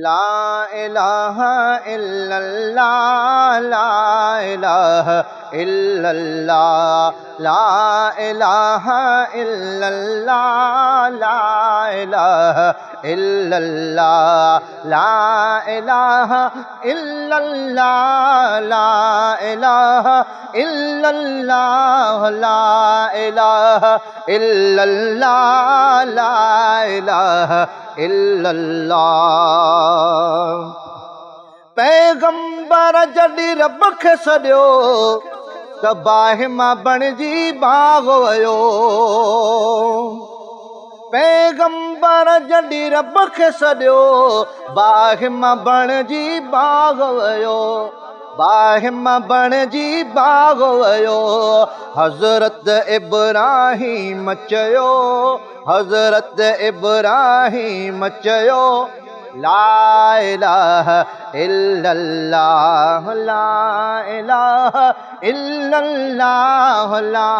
ला इलाहा इल्लल्लाह ला इलाहा इल्लल्लाह ला इलाहा इल्लल्लाह ला इलाहा इल्लल्लाह ला इलाहा इल्लल्लाह ला इलाहा इल्लल्लाह ला इलाहा इल्लल्लाह ला इलाहा इल्लल्लाह। पैगंबर जॾहिं रब खे सॾियो त बाहि मां बणिजी बाग़ वयो। पैगंबर जॾहिं रब खे सॾियो बाहि मां बणिजी बाग़ वयो। बाहि मां बणिजी बाग़ वयो। हज़रत इब्राहीम चयो, हज़रत इब्राहीम चयो ला इलाहा इल्लल्लाह ला इलाहा इल्लल्लाह ला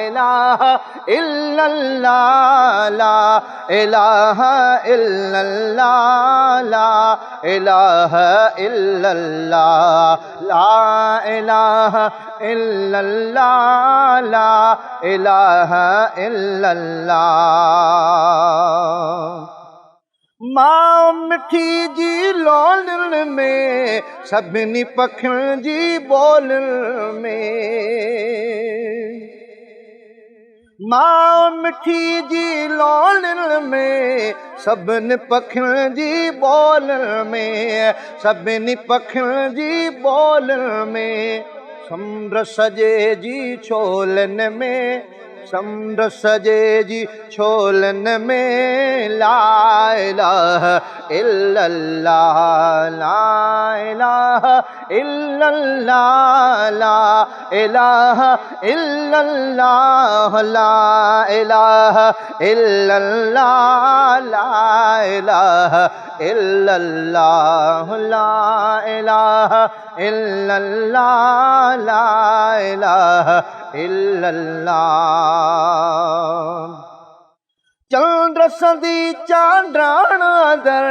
इलाहा इल्लल्लाह ला इलाहा इल्लल्लाह ला इलाहा इल्लल्लाह ला इलाहा इल्लल्लाह ला इलाहा इल्लल्लाह। मां मिठी जी लोलनि में सभिनी पखियुनि जी ॿोलियुनि में। मां मिठी जी लोलनि में सभिनी पखियुनि जी ॿोलियुनि में। सभिनी पखियुनि जी ॿोलियुनि में। समुंड सॼे जी छोलनि में, समुंड सॼे जी छोलनि में। ला इलाहा इल्लल्लाह ला इलाहा इल्लल्लाह ला इलाहा इल्लल्लाह ला इलाहा इल्लल्लाह ला इलाहा इल्लल्लाह ला इलाहा इल्लल्लाह ला इलाहा इल्लल्लाह। चंद्र संदी चांडाण अंदर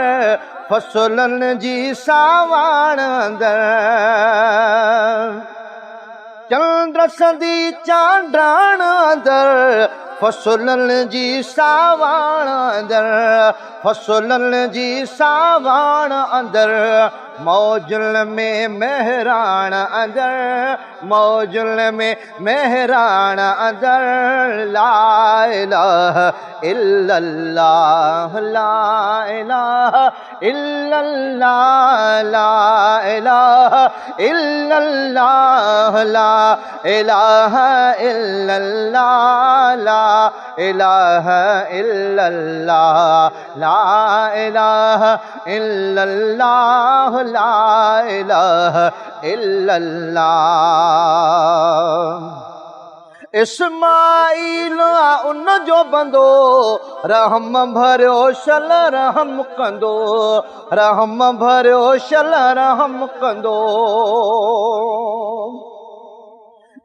फसलनि जी सावाण अंदर। चंद्र संदी चांडाण अंदर फसलनि जी सावाण अंदर। फसलनि जी सावाण अंदर। मौजुल में मेहरान अंदर। मौजुल में मेहरान अंदर। ला इलाहा इल्लल्लाह ला इलाहा इल्लल्लाह ला इलाहा इल्लल्लाह ला इलाहा इल्लल्लाह ला इलाहा इल्लल्लाह ला इलाहा इल्लल्लाह ला इलाहा इल्लल्लाह। इस्माईल उन जो बंदो रहम भरियो शल रहम कंदो। रहम भरियो शल रहम कंदो।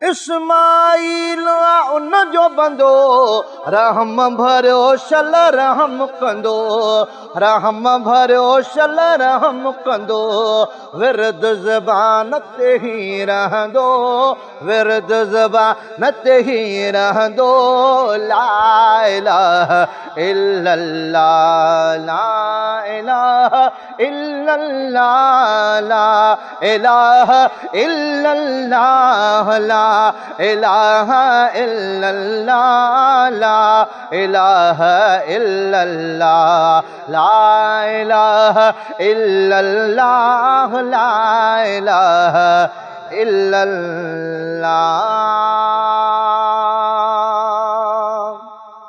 इस्माईल उन जो बंदो रहम भरियो शल रहम कंदो। रहम भरियो शल रहम कंदो। विरद ज़बान ते ही रहंदो। विरद ज़बान ते ही रहंदो। ला इलाहा इल्लल्लाह ला इलाहा इल्लल्लाह ला इलाहा इल्लल्लाह ला इलाहा इल्लल्लाह ला इलाहा इल्लल्लाह ला इलाहा इल्लल्लाह ला इलाहा इल्लल्लाह।